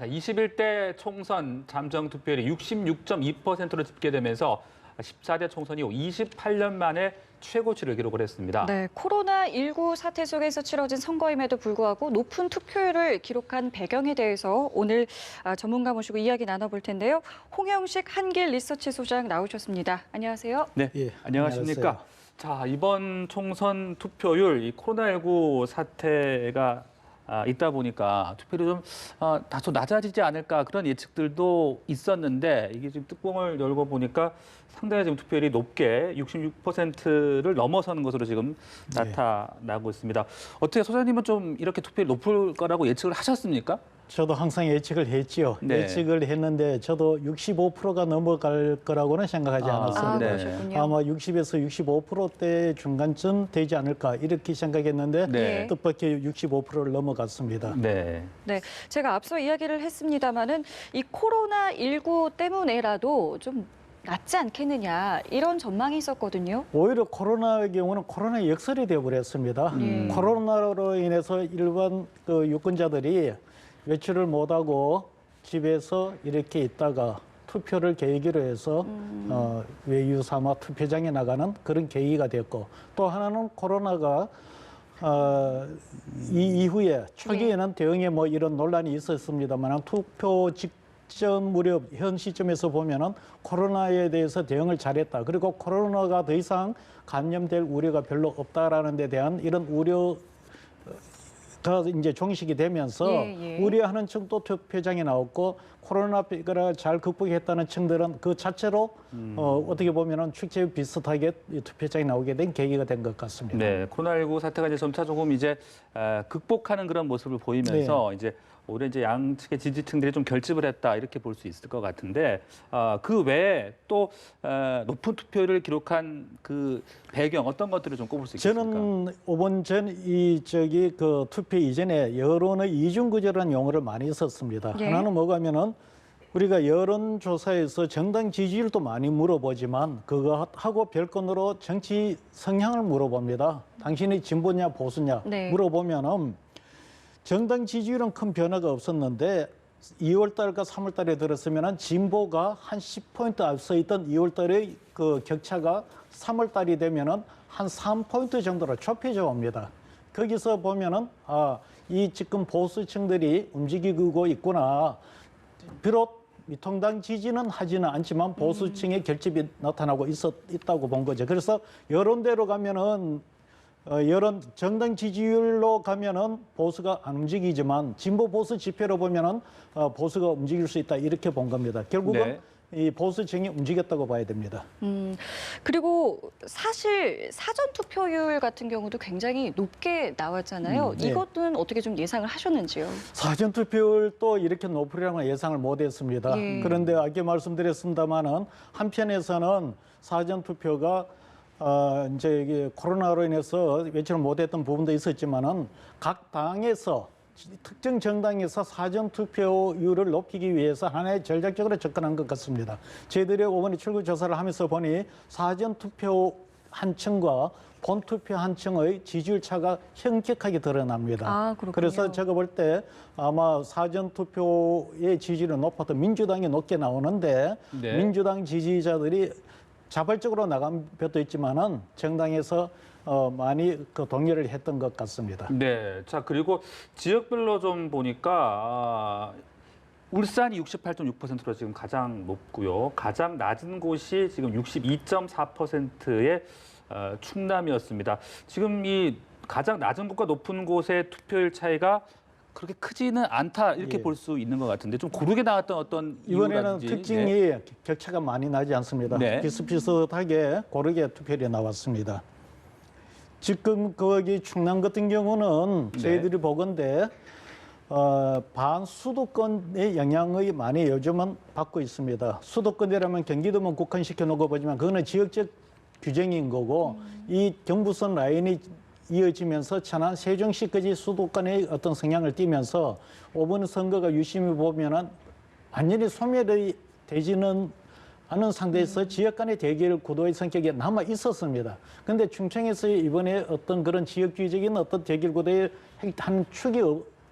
21대 총선 잠정 투표율이 66.2%로 집계되면서 14대 총선이 28년 만에 최고치를 기록을 했습니다. 네, 코로나19 사태 속에서 치러진 선거임에도 불구하고 높은 투표율을 기록한 배경에 대해서 오늘 전문가 모시고 이야기 나눠볼 텐데요. 홍영식 한길 리서치 소장 나오셨습니다. 안녕하세요. 네, 예, 안녕하십니까. 안녕하세요. 자, 이번 총선 투표율, 이 코로나19 사태가 있다 보니까 투표율이 좀 다소 낮아지지 않을까 그런 예측들도 있었는데 이게 지금 뚜껑을 열고 보니까 상당히 지금 투표율이 높게 66%를 넘어서는 것으로 지금 나타나고 있습니다. 어떻게 소장님은 좀 이렇게 투표율이 높을 거라고 예측을 하셨습니까? 저도 항상 예측을 했지요. 네. 예측을 했는데 저도 65%가 넘어갈 거라고는 생각하지 않았습니다. 네. 그러셨군요. 아마 60에서 65%대 중간쯤 되지 않을까 이렇게 생각했는데 네. 뜻밖의 65%를 넘어갔습니다. 네. 네, 제가 앞서 이야기를 했습니다마는 이 코로나19 때문에라도 좀 낫지 않겠느냐 이런 전망이 있었거든요. 오히려 코로나의 경우는 코로나의 역설이 되어버렸습니다. 코로나로 인해서 일반 유권자들이 외출을 못하고 집에서 이렇게 있다가 투표를 계기로 해서 외유 삼아 투표장에 나가는 그런 계기가 됐고, 또 하나는 코로나가 이 이후에 초기에는 대응에 뭐 이런 논란이 있었습니다만 투표 직전 무렵 현 시점에서 보면은 코로나에 대해서 대응을 잘했다. 그리고 코로나가 더 이상 감염될 우려가 별로 없다라는 데 대한 이런 우려 가 이제 종식이 되면서 우려하는 층도 투표장에 나왔고 코로나를 잘 극복했다는 층들은 그 자체로 어떻게 보면은 축제 비슷하게 투표장에 나오게 된 계기가 된 것 같습니다. 네, 코로나19 사태가 이제 점차 조금 이제 극복하는 그런 모습을 보이면서 이제 올해 이제 양측의 지지층들이 좀 결집을 했다 이렇게 볼 수 있을 것 같은데 그 외에 또 높은 투표율을 기록한 그 배경 어떤 것들을 좀 꼽을 수 있겠습니까? 저는 이번 그 투표 이전에 여론의 이중구조라는 용어를 많이 썼습니다. 예. 하나는 뭐가면은 우리가 여론조사에서 정당 지지율도 많이 물어보지만 그거하고 별건으로 정치 성향을 물어봅니다. 당신이 진보냐 보수냐 네. 물어보면은 정당 지지율은 큰 변화가 없었는데 2월 달과 3월 달에 들었으면 진보가 한 10포인트 앞서 있던 2월 달의 그 격차가 3월 달이 되면은 한 3포인트 정도로 좁혀져 옵니다. 거기서 보면은 이 지금 보수층들이 움직이고 있구나. 비록 미통당 지지는 하지는 않지만 보수층의 결집이 나타나고 있다고 본 거죠. 그래서 여론대로 가면은 여론 정당 지지율로 가면은 보수가 안 움직이지만 진보 보수 지표로 보면은 보수가 움직일 수 있다 이렇게 본 겁니다. 결국은 이 보수층이 움직였다고 봐야 됩니다. 그리고 사실 사전 투표율 같은 경우도 굉장히 높게 나왔잖아요. 네. 이것은 어떻게 좀 예상을 하셨는지요? 사전 투표율도 이렇게 높으리라고 예상을 못했습니다. 예. 그런데 아까 말씀드렸습니다만은 한편에서는 사전 투표가 이제 이게 코로나로 인해서 외출을 못했던 부분도 있었지만은 각 당에서 특정 정당에서 사전 투표율을 높이기 위해서 하나의 전략적으로 접근한 것 같습니다. 저희들이 이번에 출구 조사를 하면서 보니 사전 투표 한 층과 본 투표 한 층의 지지율 차가 현격하게 드러납니다. 그렇군요. 그래서 제가 볼 때 아마 사전 투표의 지지율이 높아도 민주당이 높게 나오는데 민주당 지지자들이 자발적으로 나간 표도 있지만은 정당에서 많이 그 동의를 했던 것 같습니다. 네. 자, 그리고 지역별로 좀 보니까 울산이 68.6%로 지금 가장 높고요. 가장 낮은 곳이 지금 62.4%의 충남이었습니다. 지금 이 가장 낮은 곳과 높은 곳의 투표율 차이가 그렇게 크지는 않다 이렇게 볼 수 있는 것 같은데 좀 고르게 나왔던 어떤 이번에는 이유라든지. 특징이 격차가 많이 나지 않습니다. 네. 비슷비슷하게 고르게 투표율이 나왔습니다. 지금 거기 충남 같은 경우는 저희들이 보건대 반수도권의 영향을 많이 요즘은 받고 있습니다. 수도권이라면 경기도만 국한시켜 놓고 보지만 그거는 지역적 규정인 거고 이 경부선 라인이 이어지면서 천안, 세종시까지 수도권의 어떤 성향을 띠면서 이번 선거가 유심히 보면은 완전히 소멸이 되지는 않은 상태에서 지역 간의 대결 구도의 성격이 남아 있었습니다. 그런데 충청에서 이번에 어떤 그런 지역주의적인 어떤 대결 구도의 한 축이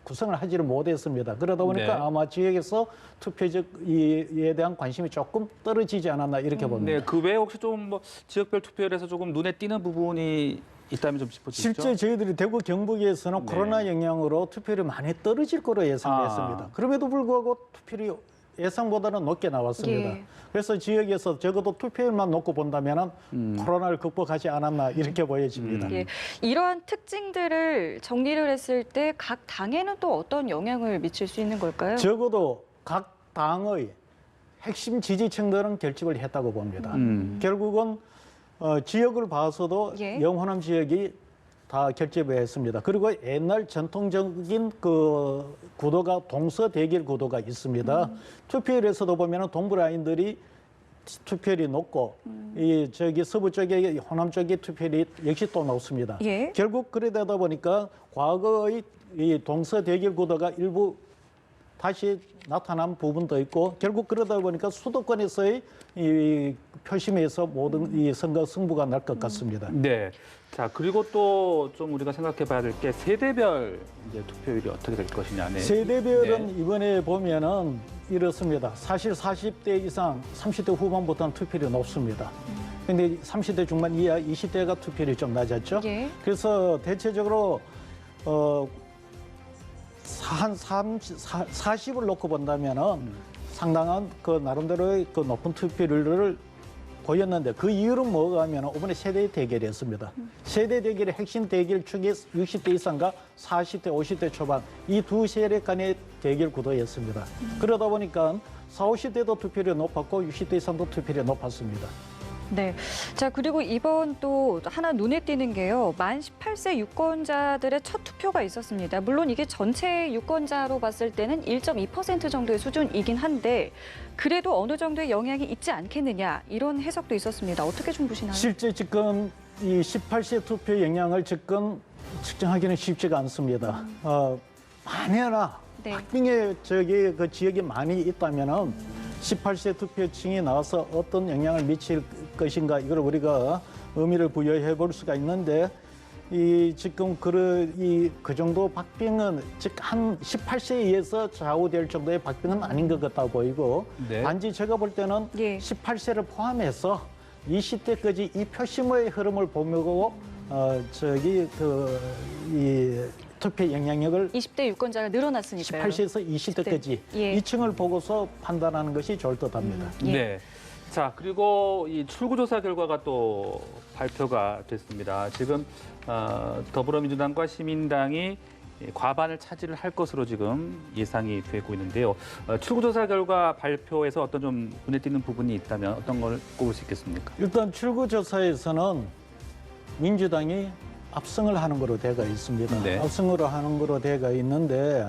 구성을 하지를 못했습니다. 그러다 보니까 네. 아마 지역에서 투표에 대한 관심이 조금 떨어지지 않았나 이렇게 봅니다. 네, 그 외에 혹시 좀 뭐 지역별 투표율에서 조금 눈에 띄는 부분이 있다면 좀 짚어주시죠. 실제 저희들이 대구 경북에서는 네. 코로나 영향으로 투표율이 많이 떨어질 거로 예상했습니다. 아. 그럼에도 불구하고 투표율이 예상보다는 높게 나왔습니다. 예. 그래서 지역에서 적어도 투표율만 놓고 본다면 코로나를 극복하지 않았나 이렇게 보여집니다. 예, 이러한 특징들을 정리를 했을 때 각 당에는 또 어떤 영향을 미칠 수 있는 걸까요? 적어도 각 당의 핵심 지지층들은 결집을 했다고 봅니다. 결국은 지역을 봐서도 예. 영호남 지역이 다 결집을 했습니다. 그리고 옛날 전통적인 그 구도가 동서 대결 구도가 있습니다. 투표율에서도 보면은 동부 라인들이 투표율이 높고 이 저기 서부 쪽에 호남 쪽의 투표율이 역시 또 높습니다. 예. 결국 그래 되다 보니까 과거의 이 동서 대결 구도가 일부 다시 나타난 부분도 있고 결국 그러다 보니까 수도권에서의 이 표심에서 모든 이 선거 승부가 날 것 같습니다. 네. 자, 그리고 또 좀 우리가 생각해 봐야 될 게 세대별 이제 투표율이 어떻게 될 것이냐. 네. 세대별은 이번에 보면은 이렇습니다. 사실 40대 이상, 30대 후반부터는 투표율이 높습니다. 근데 30대 중반 이하 20대가 투표율이 좀 낮았죠. 예. 그래서 대체적으로 한 40을 놓고 본다면은 상당한 그 나름대로의 그 높은 투표율을 보였는데 그 이유는 뭐가 하면 이번에 세대 대결이었습니다. 세대 대결의 핵심 대결 축이 60대 이상과 40대, 50대 초반 이 두 세력 간의 대결 구도였습니다. 그러다 보니까 40, 50대도 투표율이 높았고 60대 이상도 투표율이 높았습니다. 네. 자, 그리고 이번 또 하나 눈에 띄는 게요. 만 18세 유권자들의 첫 투표가 있었습니다. 물론 이게 전체 유권자로 봤을 때는 1.2% 정도의 수준이긴 한데 그래도 어느 정도의 영향이 있지 않겠느냐 이런 해석도 있었습니다. 어떻게 좀 보시나요? 실제 지금 이 18세 투표 영향을 지금 측정하기는 쉽지가 않습니다. 만약에 네. 박빙의 저기 그 지역이 많이 있다면은 18세 투표층이 나와서 어떤 영향을 미칠 것인가 이걸 우리가 의미를 부여해 볼 수가 있는데 이 지금 그 정도 박빙은 즉 한 18세에 의해서 좌우될 정도의 박빙은 아닌 것 같다 보이고 네. 단지 제가 볼 때는 예. 18세를 포함해서 20대까지 이 표심의 흐름을 보고 이 투표 영향력을 20대 유권자가 늘어났으니까요. 18세에서 20대까지 예. 이 층을 보고서 판단하는 것이 좋을 듯합니다. 예. 네. 자, 그리고 이 출구조사 결과가 또 발표가 됐습니다. 지금 더불어민주당과 시민당이 과반을 차지를 할 것으로 지금 예상이 되고 있는데요. 출구조사 결과 발표에서 어떤 좀 눈에 띄는 부분이 있다면 어떤 걸 꼽을 수 있겠습니까? 일단 출구조사에서는 민주당이 압승을 하는 거로 되어 있습니다. 네. 압승으로 하는 거로 되어 있는데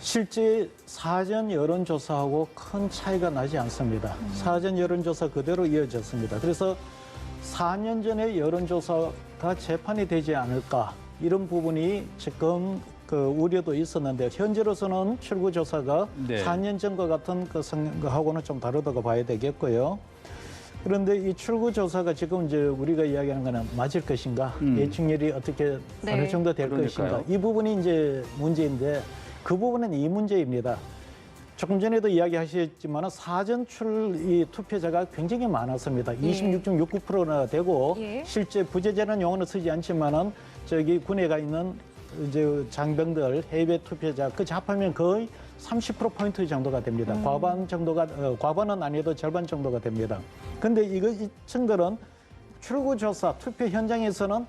실제 사전 여론조사하고 큰 차이가 나지 않습니다. 사전 여론조사 그대로 이어졌습니다. 그래서 4년 전에 여론조사가 재판이 되지 않을까 이런 부분이 지금 그 우려도 있었는데 현재로서는 출구조사가 네. 4년 전과 같은 그 선거하고는 좀 다르다고 봐야 되겠고요. 그런데 이 출구조사가 지금 이제 우리가 이야기하는 거는 맞을 것인가, 예측률이 어떻게 네. 어느 정도 될 그러니까요. 것인가, 이 부분이 이제 문제인데 그 부분은 이 문제입니다. 조금 전에도 이야기하셨지만 사전 이 투표자가 굉장히 많았습니다. 예. 26.69%나 되고 예. 실제 부재자는 용어는 쓰지 않지만은 저기 군에 가 있는 이제 장병들 해외 투표자 그 합하면 거의 30% 정도가 됩니다. 과반 정도가 과반은 아니어도 절반 정도가 됩니다. 근데 이 층들은 출구조사 투표 현장에서는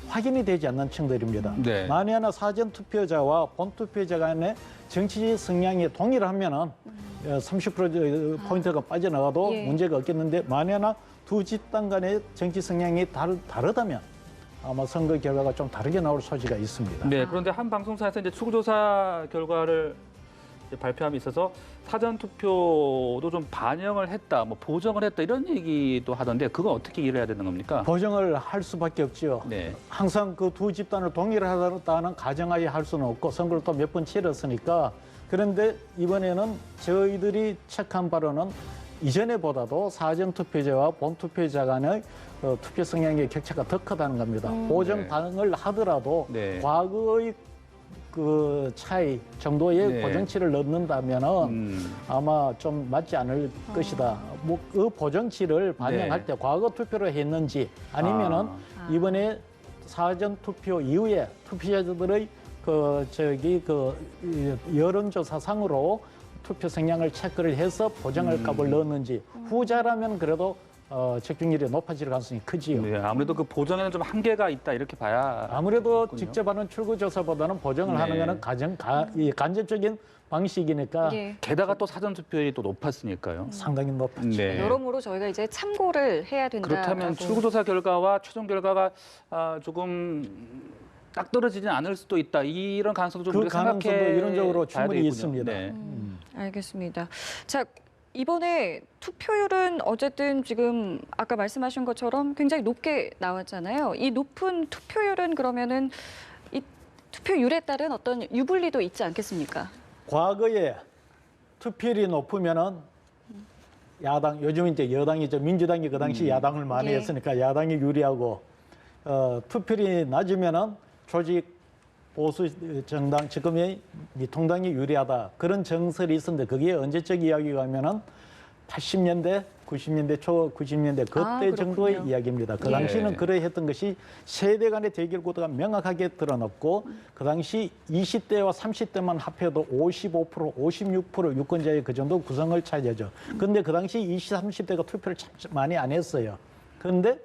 확인이 되지 않는 층들입니다. 네. 만에 하나 사전 투표자와 본 투표자 간의 정치 성향이 동일하면은 30%포인트가 빠져나가도 예. 문제가 없겠는데 만에 하나 두 집단 간의 정치 성향이 다르다면 아마 선거 결과가 좀 다르게 나올 소지가 있습니다. 네, 그런데 한 방송사에서 이제 출구조사 결과를 이제 발표함에 있어서 사전 투표도 좀 반영을 했다, 뭐 보정을 했다 이런 얘기도 하던데 그건 어떻게 이해해야 되는 겁니까? 보정을 할 수밖에 없죠. 네. 항상 그 두 집단을 동일하다는 가정하에 할 수는 없고 선거를 또 몇 번 치렀으니까 그런데 이번에는 저희들이 체크한 바로는 이전에보다도 사전 투표자와 본 투표자 간의 투표 성향의 격차가 더 크다는 겁니다. 보정 네. 반응을 하더라도 네. 과거의 그 차이 정도의 네. 보정치를 넣는다면은 아마 좀 맞지 않을 것이다. 뭐 그 보정치를 반영할 네. 때 과거 투표를 했는지 아니면은 이번에 사전 투표 이후에 투표자들의 여론조사상으로 투표 성향을 체크를 해서 보정할 값을 넣었는지 후자라면 그래도 적중률이 높아질 가능성이 크지요. 네, 아무래도 그 보정에는 좀 한계가 있다 이렇게 봐야. 아무래도 그렇군요. 직접 하는 출구조사보다는 보정을 네. 하는 거는 이 간접적인 방식이니까 예. 게다가 또 사전 투표율이 또 높았으니까요. 상당히 높았죠. 네. 여러모로 저희가 이제 참고를 해야 된다. 그렇다면 출구조사 결과와 최종 결과가 조금 딱 떨어지진 않을 수도 있다. 이런 가능성도 좀 그 우리가 가능성도 생각해 이론적으로 봐야 충분히 되겠군요. 있습니다. 네. 알겠습니다. 자, 이번에 투표율은 어쨌든 지금 아까 말씀하신 것처럼 굉장히 높게 나왔잖아요. 이 높은 투표율은 그러면은 이 투표율에 따른 어떤 유불리도 있지 않겠습니까? 과거에 투표율이 높으면은 야당, 요즘 이제 여당이죠. 민주당이 그 당시 야당을 많이 예. 했으니까 야당이 유리하고 투표율이 낮으면은 조직 보수 정당, 지금의 미통당이 유리하다. 그런 정설이 있었는데 그게 언제적 이야기가 하면은 80년대, 90년대 초, 90년대 그때 그렇군요. 정도의 이야기입니다. 그 예. 당시는 그러했던 것이 세대 간의 대결 구도가 명확하게 드러났고 그 당시 20대와 30대만 합해도 55%, 56% 유권자의 그 정도 구성을 차지하죠. 그런데 그 당시 20, 30대가 투표를 참 많이 안 했어요. 그런데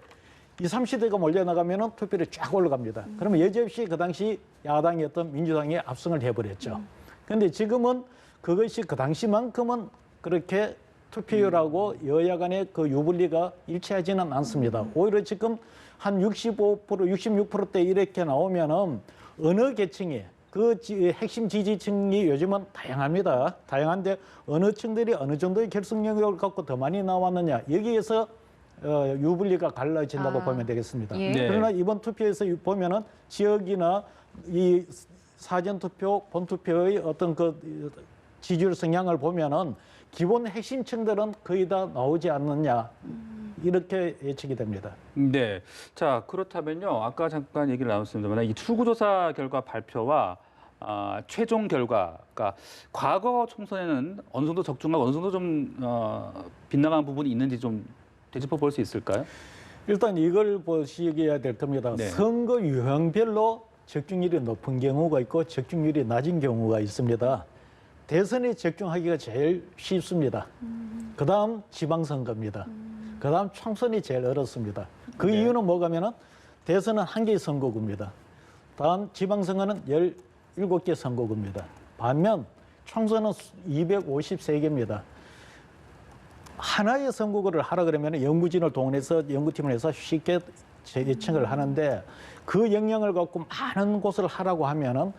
20, 30대가 몰려나가면 투표율이 쫙 올라갑니다. 그러면 여지없이 그 당시 야당이었던 민주당이 압승을 해버렸죠. 그런데 지금은 그것이 그 당시만큼은 그렇게 투표율하고 여야 간의 그 유불리가 일치하지는 않습니다. 오히려 지금 한 65%, 66%대 이렇게 나오면은 어느 계층이 핵심 지지층이 요즘은 다양합니다. 다양한데 어느 층들이 어느 정도의 결속력을 갖고 더 많이 나왔느냐 여기에서 유불리가 갈라진다고 보면 되겠습니다. 예. 네. 그러나 이번 투표에서 보면은 지역이나 이 사전 투표, 본 투표의 어떤 그 지지율 성향을 보면은 기본 핵심층들은 거의 다 나오지 않느냐 이렇게 예측이 됩니다. 네. 자, 그렇다면요. 아까 잠깐 얘기를 나눴습니다만 이 출구조사 결과 발표와 최종 결과, 그러니까 과거 총선에는 어느 정도 적중하고 어느 정도 좀 빗나간 부분이 있는지 좀 되짚어 볼 수 있을까요? 일단 이걸 보셔야 될 겁니다. 네. 선거 유형별로 적중률이 높은 경우가 있고 적중률이 낮은 경우가 있습니다. 대선에 적중하기가 제일 쉽습니다. 그다음 지방선거입니다. 그다음 총선이 제일 어렵습니다. 그 네. 이유는 뭐냐면은 대선은 한 개의 선거구입니다. 다음 지방선거는 17개 선거구입니다. 반면 총선은 253개입니다. 하나의 선거구를 하라 그러면 연구진을 동원해서 연구팀을 해서 쉽게 예측을 하는데 그 역량을 갖고 많은 곳을 하라고 하면은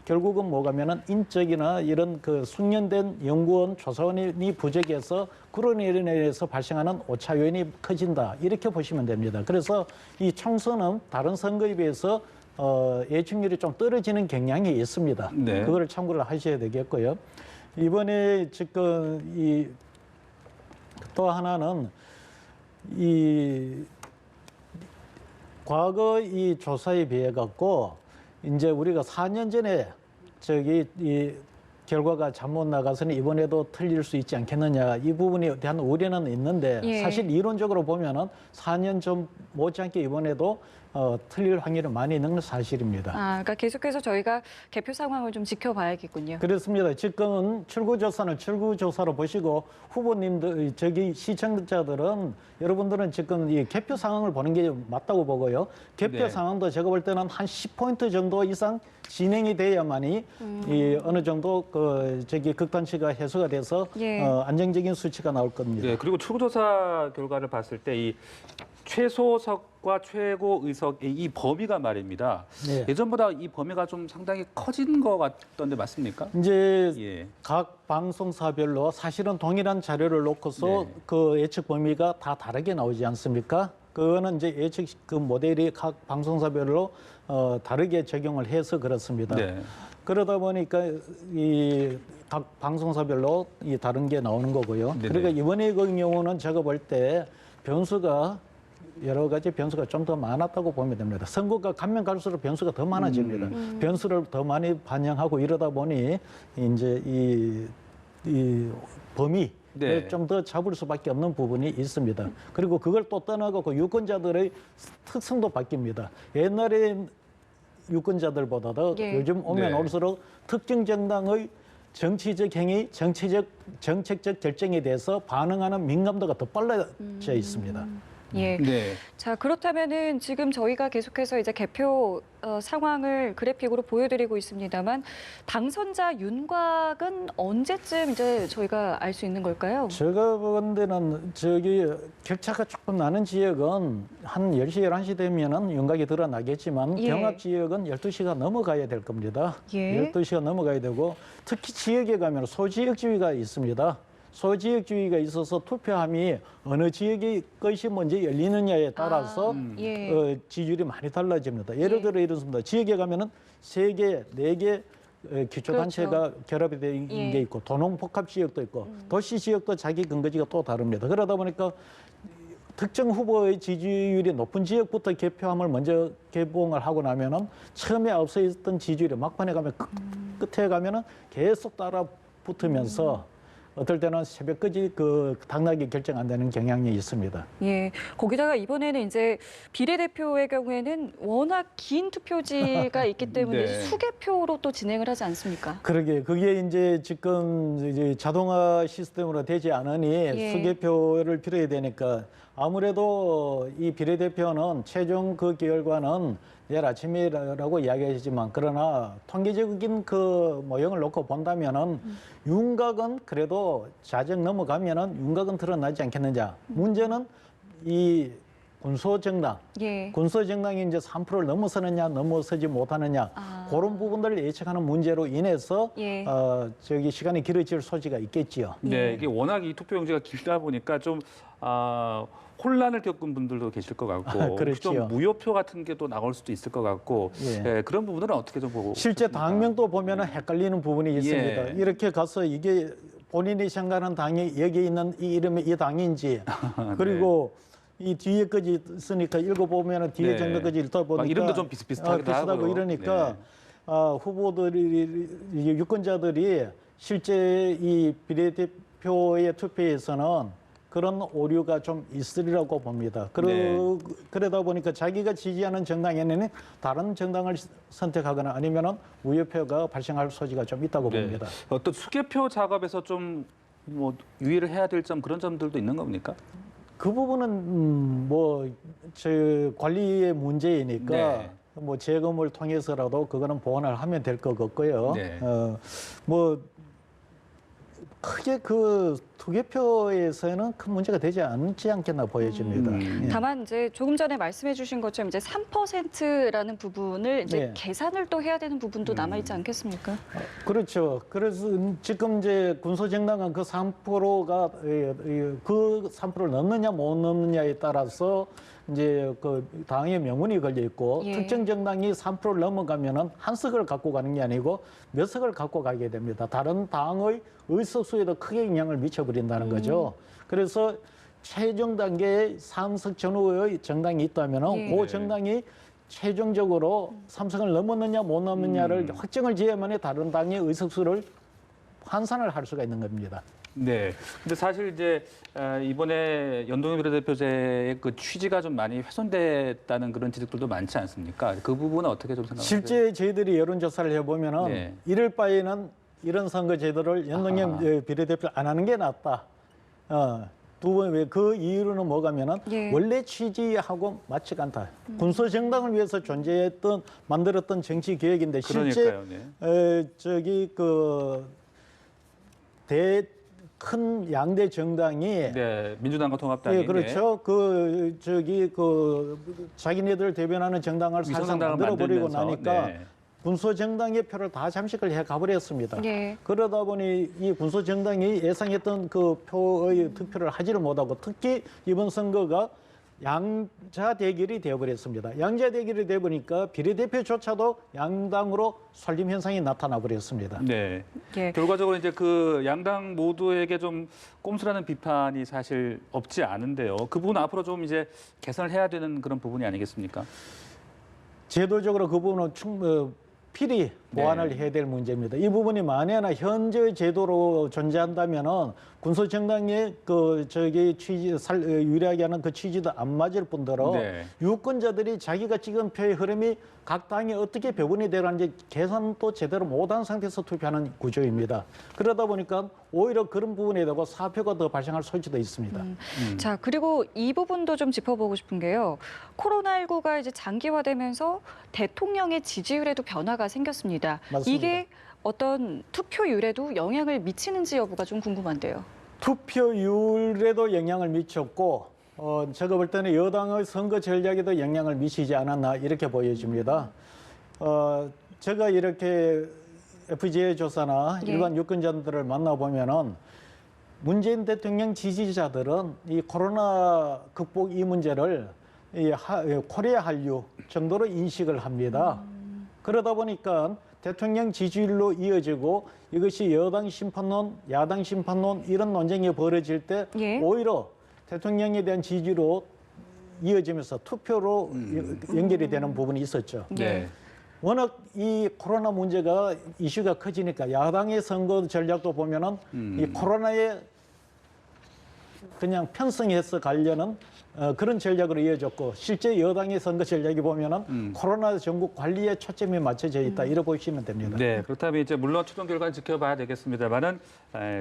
결국은 뭐가면은 인적이나 이런 그 숙련된 연구원 조사원이 부족해서 그런 일에 의해서 발생하는 오차 요인이 커진다 이렇게 보시면 됩니다. 그래서 이 총선은 다른 선거에 비해서 예측률이 좀 떨어지는 경향이 있습니다. 네. 그거를 참고를 하셔야 되겠고요. 이번에 지금 또 하나는 이 과거 이 조사에 비해 갖고 이제 우리가 4년 전에 이 결과가 잘못 나가서는 이번에도 틀릴 수 있지 않겠느냐 이 부분에 대한 우려는 있는데 예. 사실 이론적으로 보면은 4년 전 못지않게 이번에도 틀릴 확률이 많이 있는 건 사실입니다. 그러니까 계속해서 저희가 개표 상황을 좀 지켜봐야겠군요. 그렇습니다. 지금은 출구조사는 출구조사로 보시고 후보님들, 시청자들은 여러분들은 지금 이 개표 상황을 보는 게 맞다고 보고요. 개표 네. 상황도 제가 볼 때는 한 10포인트 정도 이상 진행이 돼야만이 이 어느 정도 극단치가 해소가 돼서 예. 안정적인 수치가 나올 겁니다. 네, 그리고 출구조사 결과를 봤을 때 이 최소석과 최고의석의 이 범위가 말입니다. 네. 예전보다 이 범위가 좀 상당히 커진 것 같던데 맞습니까? 이제 예. 각 방송사별로 사실은 동일한 자료를 놓고서 네. 그 예측 범위가 다 다르게 나오지 않습니까? 그거는 이제 예측 그 모델이 각 방송사별로 다르게 적용을 해서 그렇습니다. 네. 그러다 보니까 이 각 방송사별로 이 다른 게 나오는 거고요. 네네. 그러니까 이번에 그 경우는 제가 볼 때 변수가 여러 가지 변수가 좀 더 많았다고 보면 됩니다. 선거가 가면 갈수록 변수가 더 많아집니다. 변수를 더 많이 반영하고 이러다 보니 이제 이 범위 네. 좀 더 잡을 수밖에 없는 부분이 있습니다. 그리고 그걸 또 떠나고 유권자들의 특성도 바뀝니다. 옛날에 유권자들보다도 예. 요즘 오면 네. 올수록 특정 정당의 정치적 행위, 정책적 결정에 대해서 반응하는 민감도가 더 빨라져 있습니다. 예. 네. 자, 그렇다면은 지금 저희가 계속해서 이제 개표 상황을 그래픽으로 보여드리고 있습니다만 당선자 윤곽은 언제쯤 이제 저희가 알 수 있는 걸까요? 제가 보는 데는 격차가 조금 나는 지역은 한 10시, 11시 되면은 윤곽이 드러나겠지만 예. 경합 지역은 12시가 넘어가야 될 겁니다. 예. 12시가 넘어가야 되고 특히 지역에 가면 소지역주의가 있습니다. 소지역주의가 있어서 투표함이 어느 지역의 것이 먼저 열리느냐에 따라서 예. 지지율이 많이 달라집니다. 예를 들어 이렇습니다. 지역에 가면은 3개, 4개 기초단체가 결합이 된 게 예. 있고 도농복합 지역도 있고 도시 지역도 자기 근거지가 또 다릅니다. 그러다 보니까 특정 후보의 지지율이 높은 지역부터 개표함을 먼저 개봉을 하고 나면은 처음에 앞서 있던 지지율이 막판에 가면 끝에 가면은 계속 따라 붙으면서 어떨 때는 새벽까지 그 당락이 결정 안 되는 경향이 있습니다. 예. 거기다가 이번에는 이제 비례대표의 경우에는 워낙 긴 투표지가 있기 때문에 네. 수개표로 또 진행을 하지 않습니까? 그러게 그게 이제 지금 이제 자동화 시스템으로 되지 않으니 예. 수개표를 필요해야 되니까 아무래도 이 비례대표는 최종 그 결과는 내일 아침이라고 이야기하시지만 그러나 통계적인 그 모형을 놓고 본다면은 윤곽은 그래도 자정 넘어가면은 윤곽은 드러나지 않겠느냐. 문제는 이 군소정당, 예. 군소정당이 이제 3%를 넘어서느냐, 넘어서지 못하느냐 그런 부분들을 예측하는 문제로 인해서 예. 시간이 길어질 소지가 있겠지요. 네, 이게 워낙 이 투표용지가 길다 보니까 좀 혼란을 겪은 분들도 계실 것 같고 혹시 그렇지요. 좀 무효표 같은 게 또 나올 수도 있을 것 같고 예. 예, 그런 부분들은 어떻게 좀 보고 실제 계십니까? 당명도 보면은 헷갈리는 부분이 있습니다. 예. 이렇게 가서 이게 본인이 생각하는 당이 여기 있는 이 이름의 이 당인지 그리고 이 뒤에 거지 있으니까 읽어보면은 뒤에 네. 정도까지 읽다 보니까 막 이름도 좀 비슷비슷하기도 비슷하고 하고요. 이러니까 후보들이 이게 유권자들이 실제 이 비례대표의 투표에서는 그런 오류가 좀 있으리라고 봅니다. 네. 그러다 보니까 자기가 지지하는 정당에는 다른 정당을 선택하거나 아니면은 무효표가 발생할 소지가 좀 있다고 네. 봅니다. 어떤 수개표 작업에서 좀 뭐 유의를 해야 될 점 그런 점들도 있는 겁니까? 그 부분은 저 관리의 문제이니까 네. 뭐 재검을 통해서라도 그거는 보완을 하면 될 것 같고요. 네. 크게 그 투개표에서는 큰 문제가 되지 않겠나 보여집니다. 예. 다만 이제 조금 전에 말씀해 주신 것처럼 이제 3%라는 부분을 이제 네. 계산을 또 해야 되는 부분도 남아 있지 않겠습니까? 그렇죠. 그래서 지금 이제 군소정당은 그 3%가 그 3%를 넘느냐 못 넘느냐에 따라서 이제 그 당의 명분이 걸려 있고 예. 특정 정당이 3%를 넘어가면은 한 석을 갖고 가는 게 아니고 몇 석을 갖고 가게 됩니다. 다른 당의 의석수에도 크게 영향을 미쳐버린다는 거죠. 그래서 최종 단계에 3석 전후의 정당이 있다면은 예. 그 정당이 최종적으로 3석을 넘었느냐 못 넘었느냐를 확정을 지어야만이 다른 당의 의석수를 환산을 할 수가 있는 겁니다. 네. 근데 사실 이제 이번에 연동형 비례대표제의 그 취지가 좀 많이 훼손됐다는 그런 지적들도 많지 않습니까? 그 부분은 어떻게 좀 생각하세요? 실제 저희들이 여론조사를 해보면은 네. 이럴 바에는 이런 선거 제도를 연동형 비례대표 안 하는 게 낫다. 두 번 왜 그 이유로는 뭐가면은 예. 원래 취지하고 맞지가 않다. 군소 정당을 위해서 만들었던 정치 계획인데 실제 그러니까요. 네. 큰 양대 정당이 네, 민주당과 통합당이 예, 그렇죠. 자기네들 대변하는 정당을 살짝 위성정당을 만들어 버리고 만들면서, 나니까 네. 군소 정당의 표를 다 잠식을 해 가버렸습니다. 예. 그러다 보니 이 군소 정당이 예상했던 그 표의 득표를 하지를 못하고 특히 이번 선거가 양자 대결이 되어버렸습니다. 양자 대결이 되어보니까 비례대표조차도 양당으로 쏠림 현상이 나타나 버렸습니다. 네. 예. 결과적으로 이제 그 양당 모두에게 좀 꼼수라는 비판이 사실 없지 않은데요. 그 부분 앞으로 좀 이제 개선을 해야 되는 그런 부분이 아니겠습니까? 제도적으로 그 부분은 필히 보완을 해야 될 문제입니다. 이 부분이 만약에 현재 제도로 존재한다면은 군소 정당의 유리하게 하는 그 취지도 안 맞을 뿐더러 네. 유권자들이 자기가 찍은 표의 흐름이 각 당이 어떻게 배분이 되는지 계산도 제대로 못한 상태에서 투표하는 구조입니다. 그러다 보니까 오히려 그런 부분에 대고 사표가 더 발생할 소지도 있습니다. 자, 그리고 이 부분도 좀 짚어보고 싶은 게요. 코로나19가 이제 장기화되면서 대통령의 지지율에도 변화가 생겼습니다. 맞습니다. 이게 어떤 투표율에도 영향을 미치는지 여부가 좀 궁금한데요. 투표율에도 영향을 미쳤고 제가 볼 때는 여당의 선거 전략에도 영향을 미치지 않았나 이렇게 보여집니다. 제가 이렇게 FGA 조사나 예. 일반 유권자들을 만나보면은 문재인 대통령 지지자들은 이 코로나 극복 이 문제를 코리아 한류 정도로 인식을 합니다. 그러다 보니까 대통령 지지율로 이어지고 이것이 여당 심판론, 야당 심판론 이런 논쟁이 벌어질 때 예. 오히려 대통령에 대한 지지로 이어지면서 투표로 연결이 되는 부분이 있었죠. 네. 워낙 이 코로나 문제가 이슈가 커지니까 야당의 선거 전략도 보면은 이 코로나에 그냥 편성해서 가려는 그런 전략으로 이어졌고 실제 여당의 선거 전략이 보면은 코로나 전국 관리에 초점이 맞춰져 있다 이렇게 보시면 됩니다. 네, 그렇다면 이제 물론 최종 결과는 지켜봐야 되겠습니다만은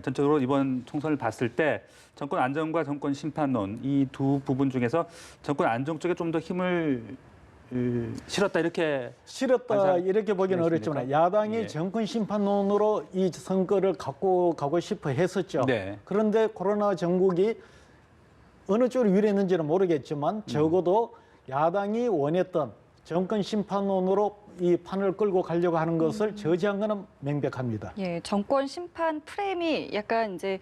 전체적으로 이번 총선을 봤을 때 정권 안정과 정권 심판론 이 두 부분 중에서 정권 안정 쪽에 좀 더 힘을 실었다 이렇게 싫었다 관찰- 이렇게 보기는 그렇습니까? 어렵지만 야당이 예. 정권 심판론으로 이 선거를 갖고 가고 싶어 했었죠. 네. 그런데 코로나 전국이 어느 쪽으로 유리했는지는 모르겠지만 적어도 야당이 원했던 정권 심판론으로 이 판을 끌고 가려고 하는 것을 저지한 것은 명백합니다. 예, 정권 심판 프레임이 약간 이제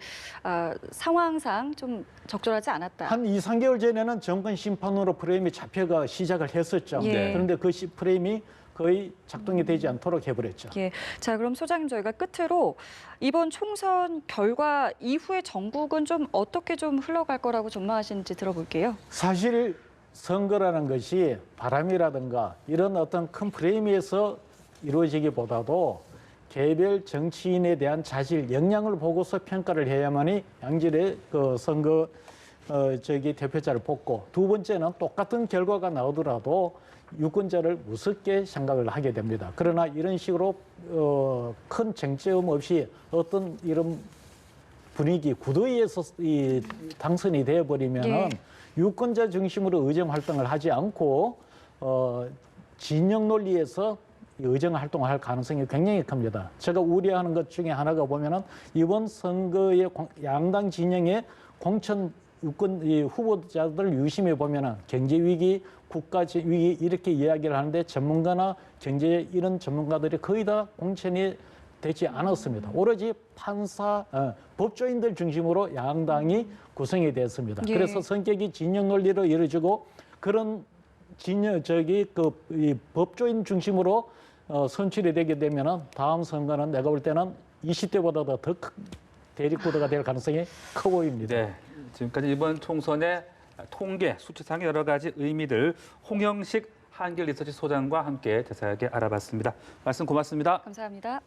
상황상 좀 적절하지 않았다. 한 2, 3개월 전에는 정권 심판으로 프레임이 잡혀가 시작을 했었죠. 예. 그런데 그 프레임이 거의 작동이 되지 않도록 해버렸죠. 예, 자 그럼 소장님 저희가 끝으로 이번 총선 결과 이후에 전국은 좀 어떻게 좀 흘러갈 거라고 전망하시는지 들어볼게요. 사실 선거라는 것이 바람이라든가 이런 어떤 큰 프레임에서 이루어지기보다도 개별 정치인에 대한 자질, 역량을 보고서 평가를 해야만이 양질의 그 선거 대표자를 뽑고 두 번째는 똑같은 결과가 나오더라도 유권자를 우습게 생각을 하게 됩니다. 그러나 이런 식으로 큰 쟁점 없이 어떤 이런 분위기, 구도에서 이 당선이 되어버리면은 예. 유권자 중심으로 의정 활동을 하지 않고 진영 논리에서 의정 활동을 할 가능성이 굉장히 큽니다. 제가 우려하는 것 중에 하나가 보면은 이번 선거의 양당 진영의 공천 유권 후보자들 유심해 보면은 경제 위기, 국가 위기 이렇게 이야기를 하는데 전문가나 경제 이런 전문가들이 거의 다 공천이 되지 않았습니다. 오로지 판사, 법조인들 중심으로 양당이 구성이 됐습니다. 예. 그래서 성격이 진영 논리로 이루어지고 그런 이 법조인 중심으로 선출이 되게 되면은 다음 선거는 내가 볼 때는 20대보다도 더 큰 대립구도가 될 가능성이 커 보입니다. 네, 지금까지 이번 총선의 통계, 수치상의 여러 가지 의미들 홍영식 한길리서치 소장과 함께 자세하게 알아봤습니다. 말씀 고맙습니다. 감사합니다.